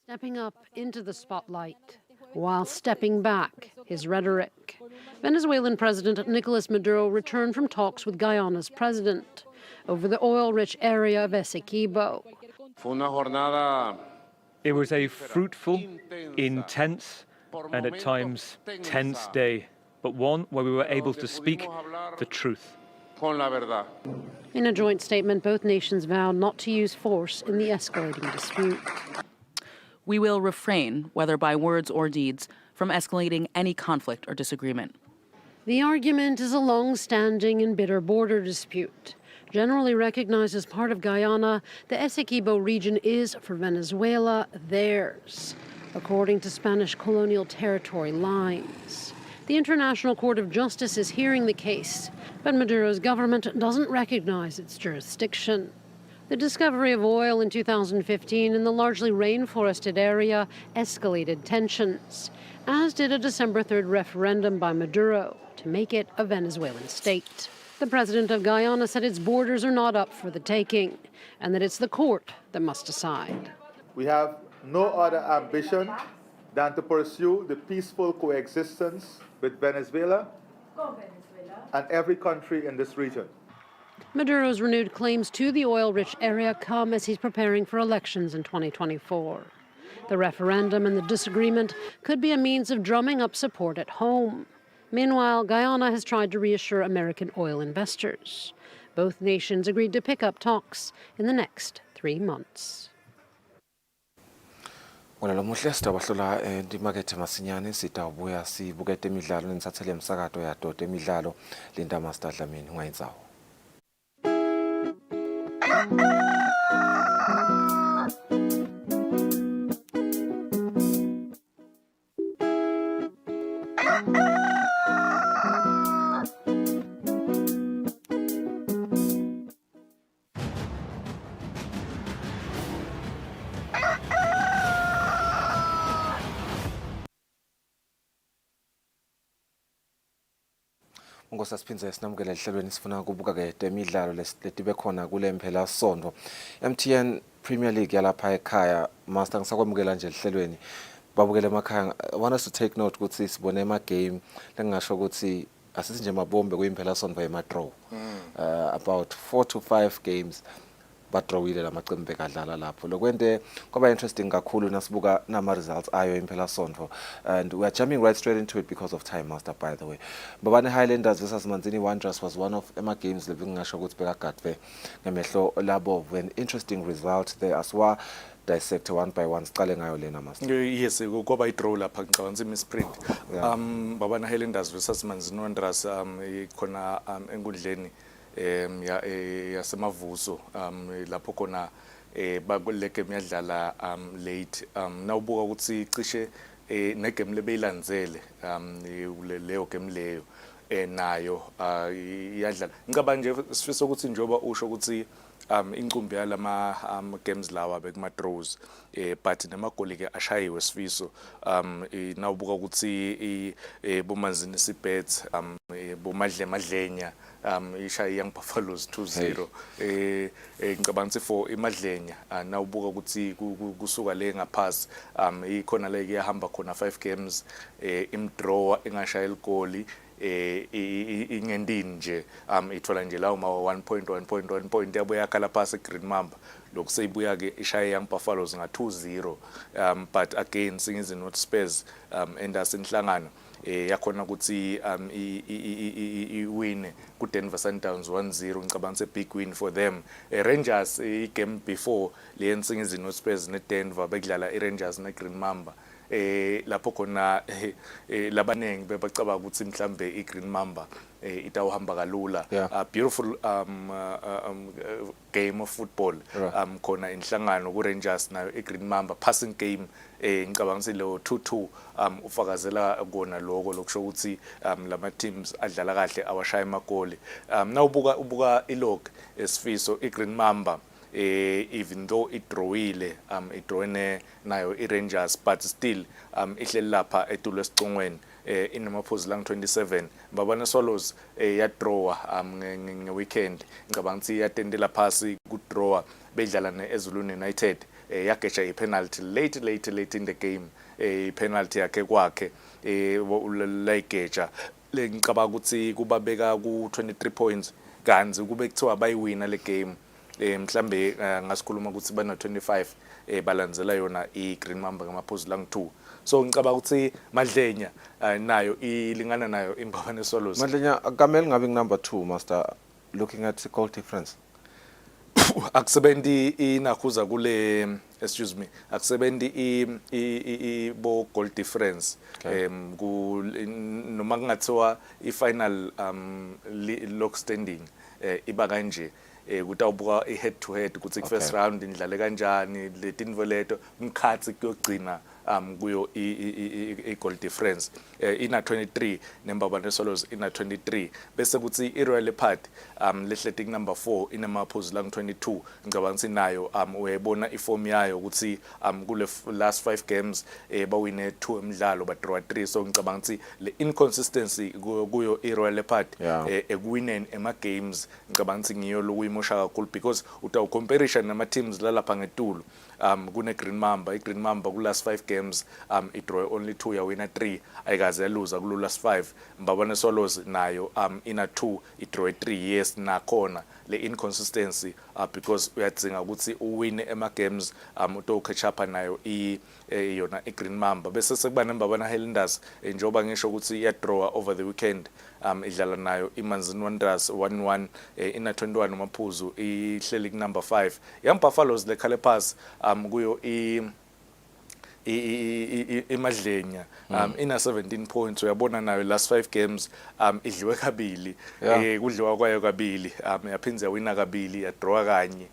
Stepping up into the spotlight while stepping back his rhetoric. Venezuelan President Nicolas Maduro returned from talks with Guyana's president over the oil-rich area of Essequibo. It was a fruitful, intense, and at times tense day, but one where we were able to speak the truth. In a joint statement, both nations vowed not to use force in the escalating dispute. We will refrain, whether by words or deeds, from escalating any conflict or disagreement. The argument is a long-standing and bitter border dispute. Generally recognized as part of Guyana, the Essequibo region is, for Venezuela, theirs, according to Spanish colonial territory lines. The International Court of Justice is hearing the case, but Maduro's government doesn't recognize its jurisdiction. The discovery of oil in 2015 in the largely rainforested area escalated tensions, as did a December 3rd referendum by Maduro to make it a Venezuelan state. The president of Guyana said its borders are not up for the taking, and that it's the court that must decide. We have no other ambition than to pursue the peaceful coexistence with Venezuela and every country in this region. Maduro's renewed claims to the oil-rich area come as he's preparing for elections in 2024. The referendum and the disagreement could be a means of drumming up support at home. Meanwhile, Guyana has tried to reassure American oil investors. Both nations agreed to pick up talks in the next 3 months. Wena lo muhle sidabahlola ndimakethe masinyane sitawubuya sibukete imidlalo nithathele emsakato yadoda emidlalo Linda Master Dlamini ungayinzawo. Ngosasiphinze sinamukele ehlelweni sifuna ukubuka ke temidlalo letibe khona kule mphela sonto. MTN Premier League yalapha ekhaya master ngisakwamukela nje ehlelweni babukele emakhaya. I want us to take note ukuthi sibone ama game lengasho ukuthi asisi nje mabombe kuyimphela sonto ema draw. About 4 to 5 games badrawile lamacembe kadlala lapho lokwente kwaba interesting kakhulu nasibuka nama results ayo imphela sonto, and we are jumping right straight into it because of time, master, by the way. Babane Highlanders versus Manzini Wanderers was one of Emma games living ngasho ukuthi bekagadwe ngemehlo labo, an interesting result there as well. Dissect one by one siqale ngayo lena, master. Yes, kuba idraw lapha ngicabanga misprint. Babane Highlanders versus Manzini Wanderers khona enkundleni yasemavuso lapho khona bakule game yadlala late nawubuka ukuthi cishe negame lebeyilandzele leyo game leyo nayo iyadlala ngicabanga nje sifisa ukuthi njoba usho ukuthi incumbi yalama games lawa bekuma draws but namagoli ke ashayiwe sifiso nawubuka ukuthi bomanzini sibet bomadlenya ishayi Young Buffaloes 2-0 ngicabanga ukuthi for imadlenya nawubuka ukuthi kusuka le ngaphasi ikhona le iyahamba khona 5 games imdraw engashaya igoli ingendini nje ithola nje lawo ma 1.1 point yabuya yakhala phansi Green Mamba lokhu seyibuya ke ishaya Young Buffaloes nga 2-0 but again singizini not Spurs endasenhlangano yakhona ukuthi iwine ku Denver Sundowns 1-0 ngicabanga se big win for them. Rangers game before le ensingizini not Spurs ne Denver bekudlala iRangers ne Green Mamba lapho khona labanengi bebacabanga ukuthi mhlambe iGreen Mamba itawuhamba kalula. Beautiful game of football khona inhlangano ku Rangers nayo iGreen Mamba passing game ngicabanga ukuthi lo 2-2 ufakazela kona lokho lokusho ukuthi lama teams adlala kahle awashaya amagoli. Nawubuka ilog esifiso iGreen Mamba even though idrawile idrawene nayo iRangers but still ihleli lapha etulo esicongweni inamaphuzu lang 27 babana Swallows yadraw ngeweekend ngicabanga ukuthi yatendela phasi kudraw bedlala neEzulwini United yageja ipenalty late in the game penalty yakhe kwakhe layigeja ngicabanga ukuthi kubabeka ku 23 points kanzi kube kuthiwa bayiwina le game mhlambe ngasikhuluma ukuthi bana 25 balandzela yona iGreen Mamba ngamaphuzu lang 2 so ngicabanga ukuthi Madlenya nayo ilingana nayo imbabane Swallows. Madlenya kamele ngabe number 2 master looking at the goal difference akusebenzi inakhuza kule excuse me akusebenzi bo goal difference noma kungathiwa ifinal lock standing iba kanje kutawubuka head to head ukuthi first round indlale kanjani letinvo leto umkhathi kuyogcina kuyo i-goal difference ina 23 nembabane Swallows ina 23 bese kuthi i-Royal Leopard lehleti number 4 inamaphuzu lang 22 ngicabanga ukuthi nayo uyayibona iform yayo ukuthi kule last 5 games bawine 2 emidlalo ba draw 3 so ngicabanga ukuthi le inconsistency kuyo i-Royal Leopard ekuwineni ema games ngicabanga ukuthi ngiyo lokuyimosha kakhulu because utawu comparison nama teams lalapha ngetulo kune Green Mamba iGreen Mamba ku last 5 games idraw only 2 yawina 3 ayikaze yaluza ku last 5 mbabane Swallows nayo ina 2 idraw 3 yes nakhona le inconsistency because uyadzinga ukuthi uwine ema games uto catch up nayo yona iGreen Mamba bese sekuba nembabana Highlanders njoba ngisho ukuthi yadraw over the weekend idlala nayo iManzini Wanderers 1-1 ina 21 umaphuzu ihleli ku number 5 Young Buffaloes lekhale pass kuyo imadlenya ina 17 points uyabona nayo last 5 games idliwe kabili kudliwa kwayo kabili yaphinza wina kabili yadraw kanye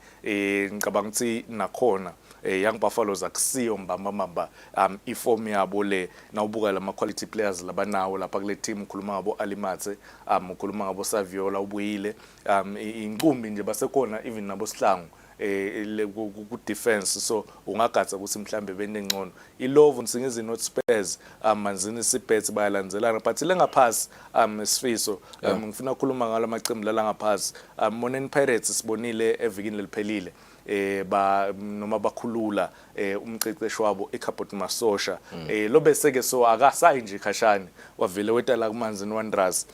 ngicabanga ukuthi nakhona Young Buffaloes akusiyo mbamba iform yabo le nawubuka lama quality players labanawo lapha kule team ukhuluma ngabo Alimatse ukhuluma ngabo Saviola ubuyile incumbi nje basekhona even nabo Sihlangu ku defense so ungagatsa ukuthi mhlambe benengcono ilove nsingizini not Spurs Manzini Sibet bayalandzelana but lengaphasi sifiso ngifuna ukukhuluma ngalo macembu la ngaphasi Monen Pirates sibonile evikini leliphelile noma bakhulula umceceshi wabo eKhabot Masosha lo bese ke so akasayi nje khashani wavele wetala kuManzini Wanderers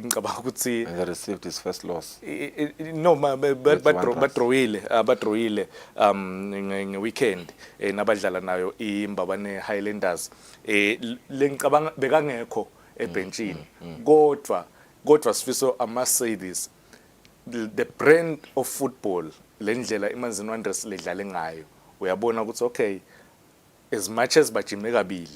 ngicabanga ukuthi and received his first loss no badrawile ngeweekend nabadlala nayo imbabane Highlanders lengicabanga bekangekho ebenchini kodwa sifiso I must say this the brand of football lendlela iManzini Wanderers ledlale ngayo uyabona ukuthi okay as much as bajime kabili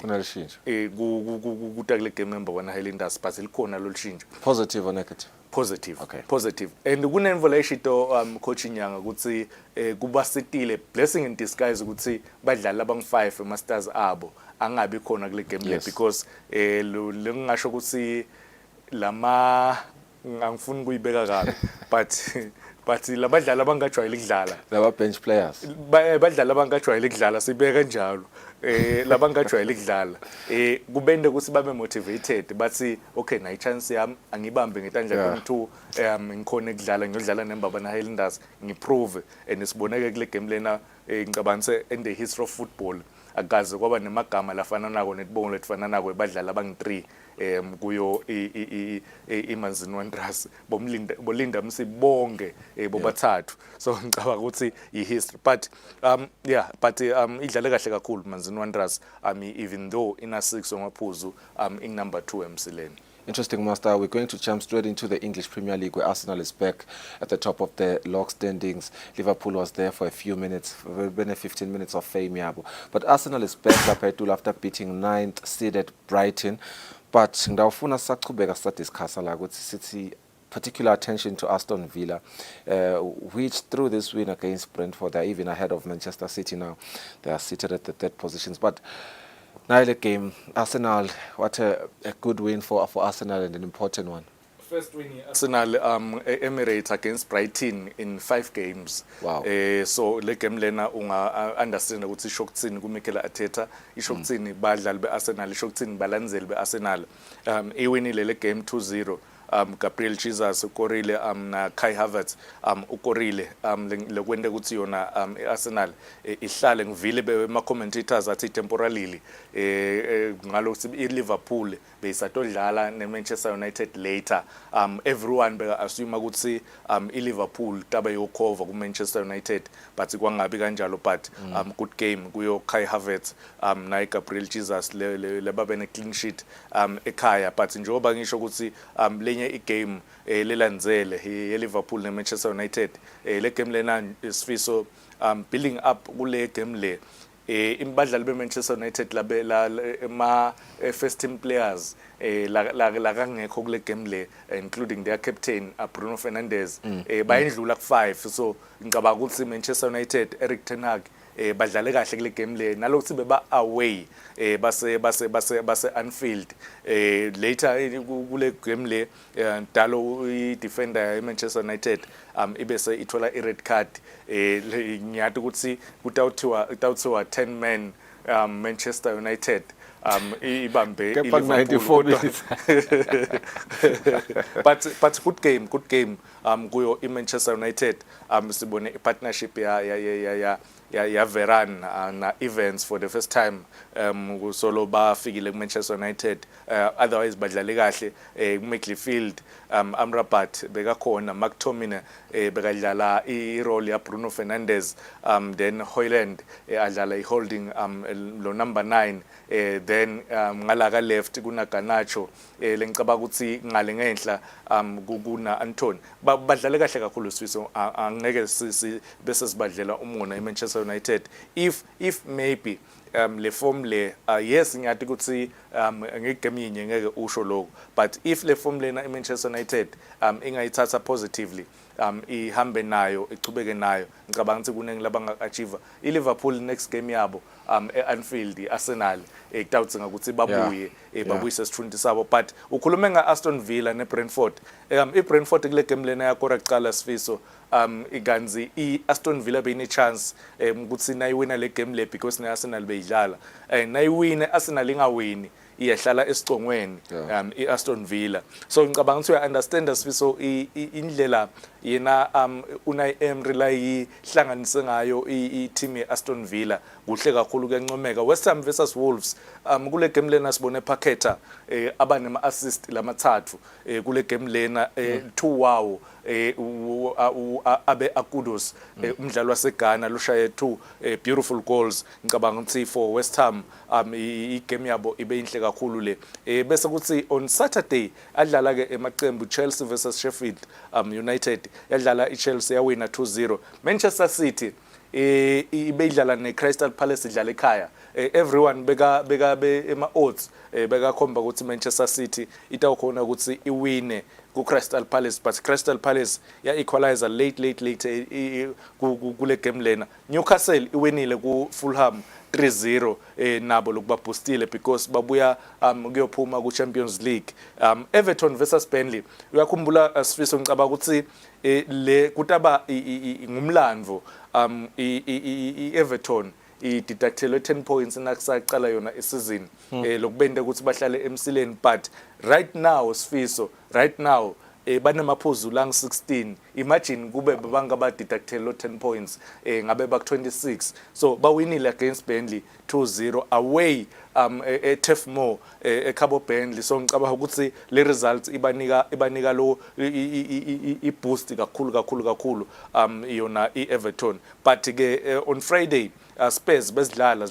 kule game number 1 Highlanders, but likhona lo shintsho. Positive or negative? Positive. Okay. Positive. And kunemvo leshito coach Nyanga ukuthi kuba setile blessing in disguise ukuthi badlala abang5 masters abo angabi khona kule game le, because lengasho ukuthi lama angifuni kuyibeka kabi but labadlali abangajwayele ukudlala laba bench players badlali abangajwayele ukudlala sibeka kanjalo labangajwayele ukudlala kubende ukuthi babe motivated bathi okay na chance yami angibambe ngetandla ku2 ngikhona ukudlala ngiyodlala nembabana Highlanders ngiprove and siboneke kule game lena ngicabanga in the history of football akaze kwaba nemagama lafana nako netibongo letifana nako badlala abang3 kuyo iManzini Wanderers bolinda msibonge bobathathu, so ngicabanga ukuthi history, but idlale kahle kakhulu Manzini Wanderers even though ina 6 ngaphuzu in number 2 emsileni. Interesting, Master. We're going to jump straight into the English Premier League, where Arsenal is back at the top of the log standings. Liverpool was there for a few minutes, been 15 minutes of fame, yabo. But Arsenal is back after beating 9th seeded Brighton. But ngawufuna saqhubeka sadiscussa la ukuthi sithi particular attention to Aston Villa, which through this win against Brentford, they're even ahead of Manchester City now. They are seated at the 3rd positions. But now the game, Arsenal, what a good win for Arsenal and an important one. First win Arsenal Emirates against Brighton in 5 games. Wow. So le game lena unga understand ukuthi ishokuthini kuMikel Arteta, ishokuthini badlali beArsenal, ishokuthini balandzeli beArsenal. Iwinile le game 2-0. Gabriel Jesus ukorile na Kai Havertz ukorile lekwende ukuthi yona iArsenal ihlale ngivile bema commentators athi temporarily ngalo ukuthi iLiverpool beyisatodlala neManchester United later, everyone beka assume ukuthi iLiverpool taba yokhova kuManchester United, but kwangabi kanjalo, but good game kuyo Kai Havertz na Gabriel Jesus lebabe ne clean sheet ekhaya, but njengoba ngisho ukuthi igame lelandzele yeLiverpool neManchester United le game lena isifiso building up kule game le imbadlali beManchester United ma first team players la kangekho kule game le, including their captain Bruno Fernandes bayendlula ku5, so ngicabanga ukuthi Manchester United Erik ten Hag badlale kahle kule game le, nalokuthi beba away base Anfield later kule game le dalo i-defender eManchester United ibese ithola i-red card ngiyathi ukuthi kutawuthiwa 10 men Manchester United ibambe but good game kuyo iManchester United sibone i-partnership ya Varane na Evans for the first time solo bafikile kuManchester United, otherwise badlale kahle kuMidfield Amrabat bekakhona, McTominay bekadlala i-role ya Bruno Fernandes, then Højlund adlala i-holding lo number 9, then ngalaka left kuna Garnacho lengicabanga ukuthi ngale ngenhla kuna Anton badlale kahle kakhulu Swiso, angeke bese sibadlela umona eManchester United if maybe le form le yes ngiyathi ukuthi ngegame yinye ngeke usho lokho, but if le form lena eManchester United ingayithatha positively ihambe nayo ichubeke nayo, ngicabanga ukuthi kunenge labanga achieve iLiverpool next game yabo eAnfield iArsenal kutawudzinga ukuthi babuye babuyise isithundi sabo, but ukhulume ngaAston Villa neBrentford, iBrentford kule game lena yakora kuqala sifiso iganzi iAston Villa beyine chance ukuthi nayiwina le game le because neArsenal beyidlala nayiwina Arsenal ingawini iyahlala esicongweni iAston Villa, so ngicabanga ukuthi uya-understand sifiso indlela yena Unai Emery la ihlanganise ngayo i-team yeAston Villa kuhle kakhulu kuyancomeka. West Ham versus Wolves kule game lena sibone Paqueta abanema assist lamathathu kule game lena 2 wawo abe akudos umdlalo waseGhana lushaye 2 beautiful goals. Ngicabanga ukuthi for West Ham igame yabo ibe inhle kakhulu le, bese kuthi on Saturday adlala ke emaqembu Chelsea versus Sheffield United, yadlala iChelsea yawina 2-0. Manchester City ibeyidlala neCrystal Palace idlala ekhaya everyone beka ema odds beka khomba ukuthi Manchester City itawukhona ukuthi iwine ku Crystal Palace, but Crystal Palace ya equalizer late kule game lena. Newcastle iwinile ku Fulham 3-0 nabo lokuba boostile because babuya kuyophuma ku Champions League. Everton versus Burnley uyakhumbula Sifiso ngicaba ukuthi le kutaba ngumlandvo Everton i-deductelwe 10 points nakusaqala yona isizini lokubende ukuthi bahlale emsileni, but right now Sifiso right now banamaphuzu lang 16. Imagine kube bangaba deductelwe 10 points ngabe bak 26, so bawinile against Burnley 2-0 away Turf Moor ekhabo Burnley. So ngicabanga ukuthi le results ibanika lo i-boost kakhulu yona i-Everton, but ke on Friday Spurs bezidlala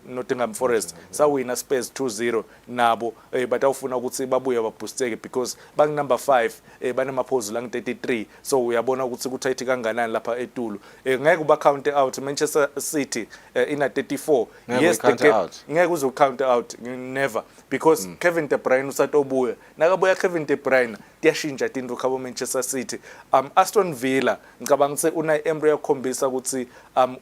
Nottingham Forest sawina Spurs 2-0 nabo batawufuna ukuthi babuye baboosteke because bang number 5 banamaphuzu lang 33, so uyabona ukuthi kuthayithi kanganani lapha eTulu. Ngeke uba count out Manchester City ina 34. Yes, ngeke uzo count out never, because Kevin De Bruyne usatobuya nakabuya Kevin De Bruyne tiyashintsha tinto khabo Manchester City. Aston Villa ngicabanga ukuthi una Emery yakhombisa ukuthi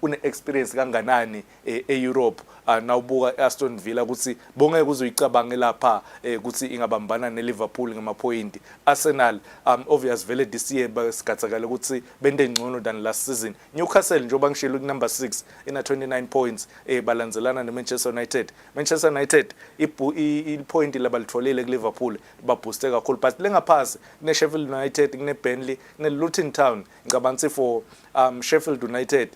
une experience kanganani eEurope. Nawubuka Aston Villa ukuthi bongeke uzoyicabange lapha ukuthi ingabambana neLiverpool ngamapoint. Arsenal obvious vele this year basigathakala ukuthi bende ngcono than last season. Newcastle njoba ngishilo ku number 6 ina 29 points balanzelana neManchester United. Manchester United ipoint labalitholile kuLiverpool babooste kakhulu, but lengaphasi kune Sheffield United, kune Burnley, kune Luton Town. Ngicabanga for Sheffield United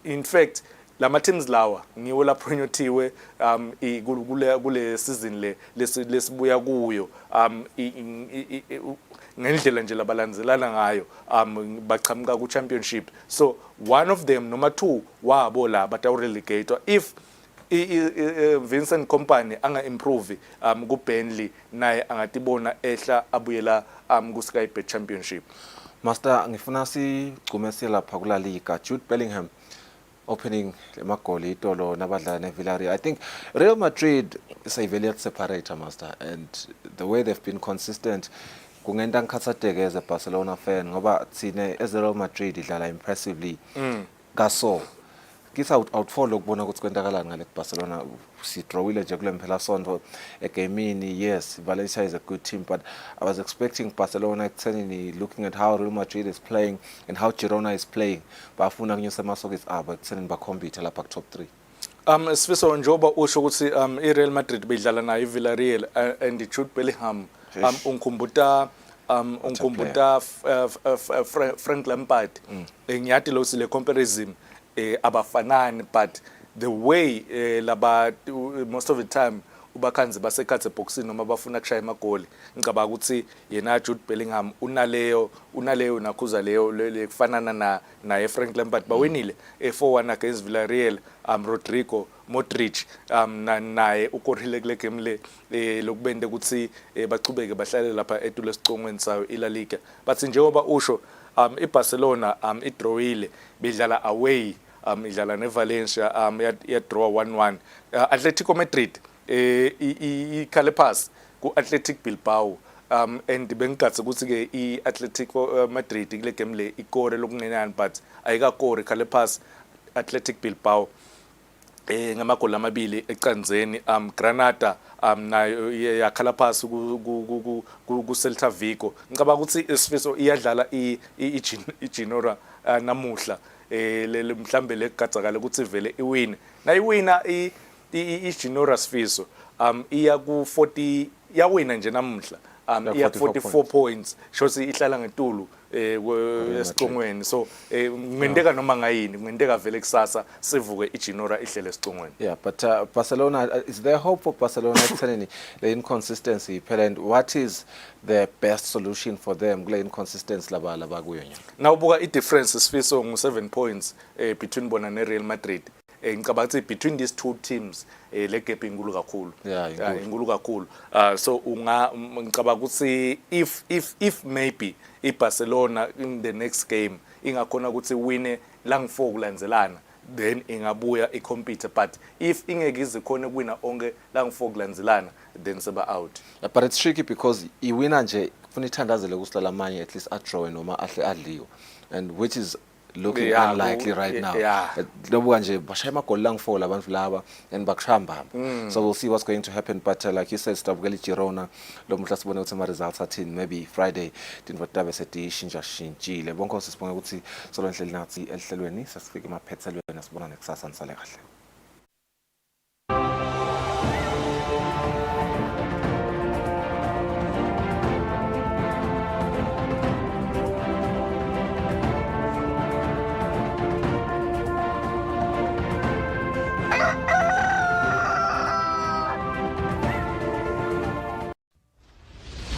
in fact lama teams lawa ngiwo lapho nyothiwe kule season lesibuya kuyo ngendlela nje labalanzelana ngayo baqhamuka ku championship. So one of them noma two wabo la batawurelegator if Vincent Kompany anga improve ku Burnley naye angatibona ehla abuyela ku Sky Bet Championship. Master, ngifuna sigcumese lapha kula liga. Jude Bellingham opening emagoli itolo nabadlala neVillarreal. I think Real Madrid is a very separator, Master, and the way they've been consistent kungenda ngikhathateke as a Barcelona fan ngoba thine as a Real Madrid idlala impressively kaso kisa outfollow ukubona ukuthi kwenzakalani ngale Barcelona. Sidrawile nje kule mphela sonto egamini. Yes, Valencia is a good team, but I was expecting Barcelona ekuthenini looking at how Real Madrid is playing and how Girona is playing bafuna kunyusa amasokisi abo ekuthenini bakhompete lapha ku top 3. Sifiso njoba usho ukuthi iReal Madrid bedlala nayo iVillarreal and Jude Bellingham unkumbuta Frank Lampard. Ngiyathi lo sile comparison abafanani, but the way most of the time ubakhanzi basekhathe boxini noma bafuna kushaya amagoli. Ngicabanga ukuthi yena Jude Bellingham unaleyo nakhuza leyo kufanana na Frank Lampard. Bawinile 4-1 against Villarreal. Rodrigo Modric naye ukorile kule game le lokubende ukuthi bachubeke bahlale lapha etulo esicongweni sayo iLa Liga. But njengoba usho iBarcelona idrawile bedlala away idlala neValencia ya draw 1-1. Atletico Madrid ikhale pass ku Athletic Bilbao and bengigathi ukuthi ke iAtletico Madrid kule game le ikore lokungenani, but ayikakore khale pass Athletic Bilbao ngamagoli amabili ecanzeni. Granada nayo yakhala phasi ku Celta Vigo. Ngicabanga ukuthi Sifiso iyadlala iGenoa namuhla mhlambe legathakala ukuthi vele iwin nayiwina iGenoa Sifiso iya ku 40 yawina nje namuhla iya 44 points shothi ihlala ngetulu esicongweni. So ngwendeka noma ngayini ngwendeka vele kusasa sivuke iGenoa ihlele esicongweni. Yeah, but Barcelona, is there hope for Barcelona ekuthenini the inconsistency phela, and what is the best solution for them kule inconsistency laba kuyo nya? Nawubuka i-difference Sifiso ngu7 points between bona neReal Madrid. Ngicabanga ukuthi between these two teams le gap inkulu kakhulu. Inkulu kakhulu. So ngicabanga ukuthi if maybe iBarcelona in the next game ingakhona ukuthi wine lang 4 kulandzelana, then ingabuya i-compete. But if ingeke ize khona kuwina onke la ngu-4 kulandzelana, then seba out. But it's tricky because iwina nje kufuna ithandazele kusala amanye at least adraw noma ahle adliwe, and which is looking unlikely right now. Lobuka nje bashaya amagoli langu-4 labantu laba and bakushamba. So we'll see what's going to happen, but like you said, stabukela iGirona lo mhla sibone ukuthi ama-results athini, maybe Friday tinto tabe setishintshile. Bonke sibonga ukuthi solonhle nathi elihlelweni sasifika emaphethelweni sibona nekusasa nisale kahle. Ah!